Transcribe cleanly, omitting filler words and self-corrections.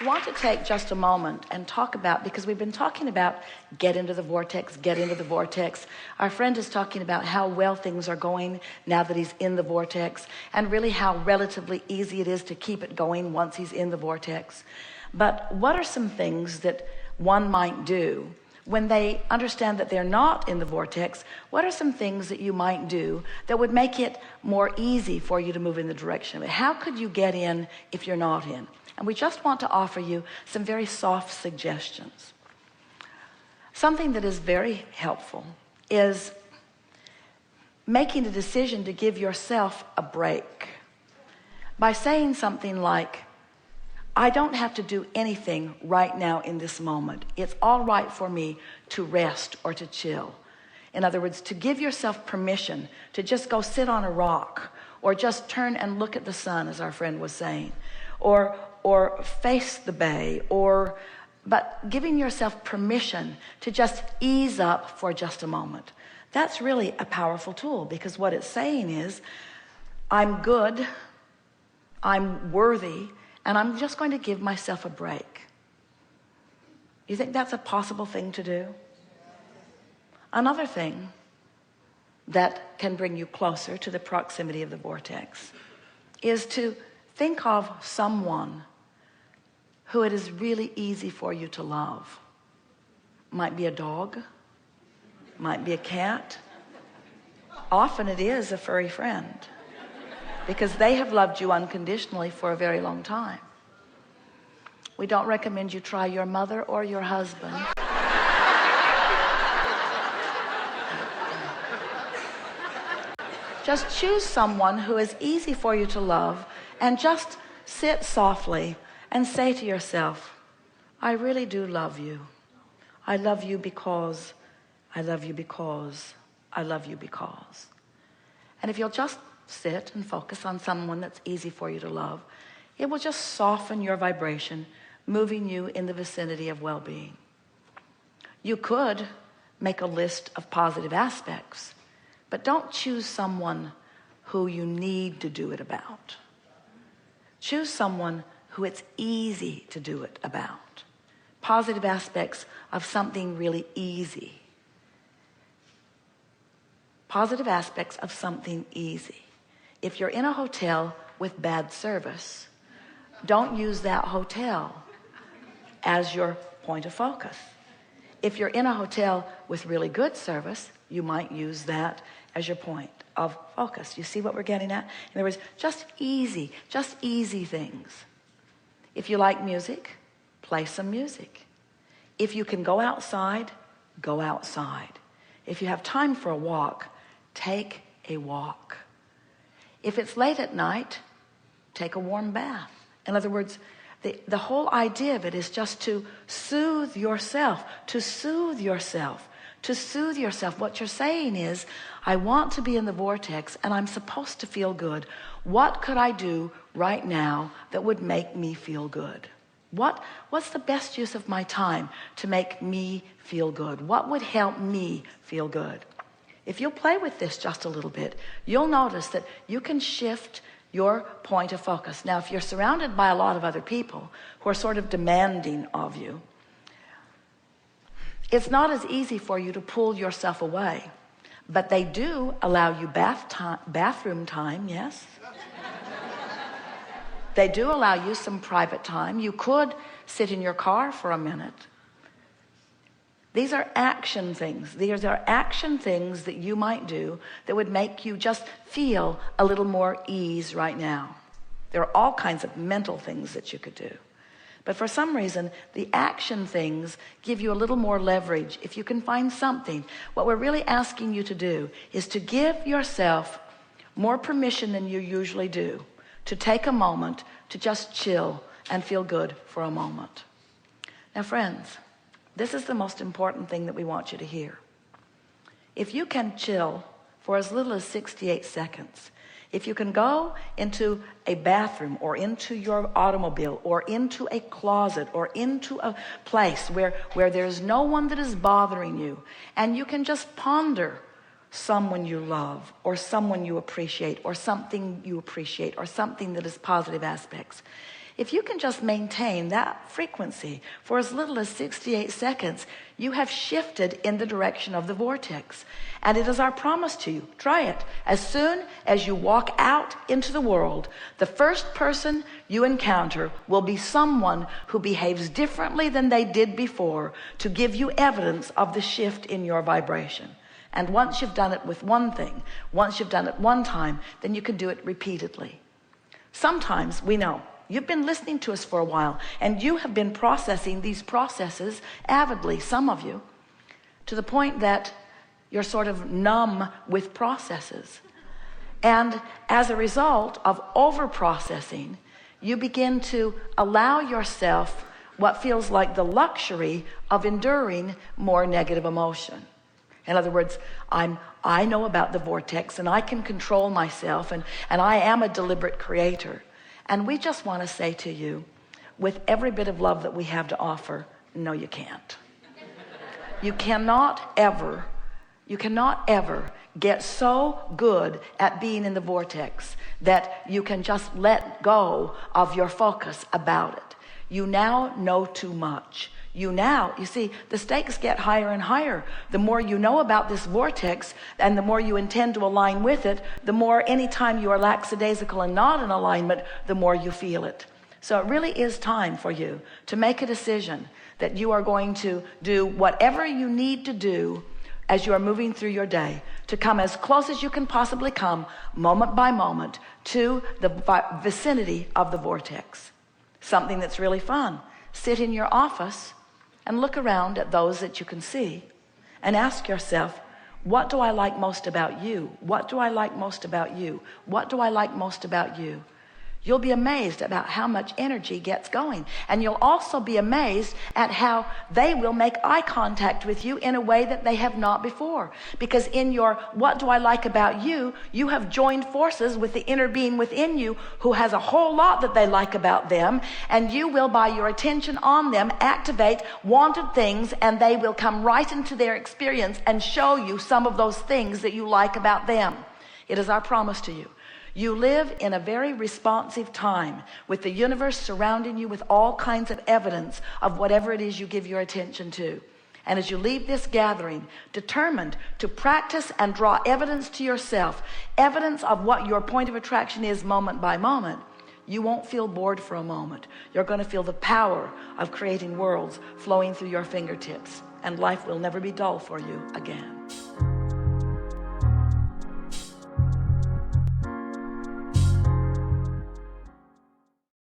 I want to take just a moment and talk about, because we've been talking about get into the vortex, get into the vortex. Our friend is talking about how well things are going now that he's in the vortex, and really how relatively easy it is to keep it going once he's in the vortex. But what are some things that one might do when they understand that they're not in the vortex? What are some things that you might do that would make it more easy for you to move in the direction of it? How could you get in if you're not in? And we just want to offer you some very soft suggestions. Something that is very helpful is making a decision to give yourself a break by saying something like, I don't have to do anything right now in this moment. It's all right for me to rest or to chill. In other words, to give yourself permission to just go sit on a rock, or just turn and look at the sun, as our friend was saying, or face the bay, but giving yourself permission to just ease up for just a moment. That's really a powerful tool, because what it's saying is, I'm good, I'm worthy, and I'm just going to give myself a break. You think that's a possible thing to do? Another thing that can bring you closer to the proximity of the vortex is to think of someone who it is really easy for you to love. Might be a dog, might be a cat. Often it is a furry friend, because they have loved you unconditionally for a very long time. We don't recommend you try your mother or your husband. Just choose someone who is easy for you to love, and just sit softly and say to yourself, I really do love you. I love you because, I love you because, I love you because. And if you'll just sit and focus on someone that's easy for you to love, it will just soften your vibration, moving you in the vicinity of well-being. You could make a list of positive aspects, but don't choose someone who you need to do it about. Choose someone who it's easy to do it about. Positive aspects of something really easy. Positive aspects of something easy. If you're in a hotel with bad service, don't use that hotel as your point of focus. If you're in a hotel with really good service, you might use that as your point of focus. You see what we're getting at? In other words, just easy things. If you like music, play some music. If you can go outside, go outside. If you have time for a walk, take a walk. If it's late at night, take a warm bath. In other words, the whole idea of it is just to soothe yourself, to soothe yourself, to soothe yourself. What you're saying is, I want to be in the vortex and I'm supposed to feel good. What could I do right now that would make me feel good? What's the best use of my time to make me feel good? What would help me feel good? If you'll play with this just a little bit, you'll notice that you can shift your point of focus. Now, if you're surrounded by a lot of other people who are sort of demanding of you, it's not as easy for you to pull yourself away. But they do allow you bathroom time, yes? They do allow you some private time. You could sit in your car for a minute. These are action things. These are action things that you might do that would make you just feel a little more ease right now. There are all kinds of mental things that you could do. But for some reason, the action things give you a little more leverage. If you can find something, what we're really asking you to do is to give yourself more permission than you usually do, to take a moment to just chill and feel good for a moment. Now, friends, this is the most important thing that we want you to hear. If you can chill for as little as 68 seconds, if you can go into a bathroom or into your automobile or into a closet or into a place where there's no one that is bothering you, and you can just ponder someone you love or someone you appreciate or something you appreciate or something that is positive aspects. If you can just maintain that frequency for as little as 68 seconds, you have shifted in the direction of the vortex. And it is our promise to you. Try it. As soon as you walk out into the world, the first person you encounter will be someone who behaves differently than they did before, to give you evidence of the shift in your vibration. And once you've done it with one thing, once you've done it one time, then you can do it repeatedly. Sometimes we know you've been listening to us for a while, and you have been processing these processes avidly, some of you, to the point that you're sort of numb with processes. And as a result of over-processing, you begin to allow yourself what feels like the luxury of enduring more negative emotion. In other words, I know about the vortex, and I can control myself, and I am a deliberate creator. And we just want to say to you, with every bit of love that we have to offer, no, you can't. You cannot ever get so good at being in the vortex that you can just let go of your focus about it. You now know too much. You see, the stakes get higher and higher. The more you know about this vortex, and the more you intend to align with it, the more, anytime you are lackadaisical and not in alignment, the more you feel it. So it really is time for you to make a decision that you are going to do whatever you need to do as you are moving through your day, to come as close as you can possibly come, moment by moment, to the vicinity of the vortex. Something that's really fun. Sit in your office and look around at those that you can see and ask yourself, what do I like most about you? What do I like most about you? What do I like most about you? You'll be amazed about how much energy gets going. And you'll also be amazed at how they will make eye contact with you in a way that they have not before. Because in your what do I like about you, you have joined forces with the inner being within you who has a whole lot that they like about them. And you will, by your attention on them, activate wanted things, and they will come right into their experience and show you some of those things that you like about them. It is our promise to you. You live in a very responsive time, with the universe surrounding you with all kinds of evidence of whatever it is you give your attention to. And as you leave this gathering, determined to practice and draw evidence to yourself, evidence of what your point of attraction is moment by moment, you won't feel bored for a moment. You're going to feel the power of creating worlds flowing through your fingertips, and life will never be dull for you again.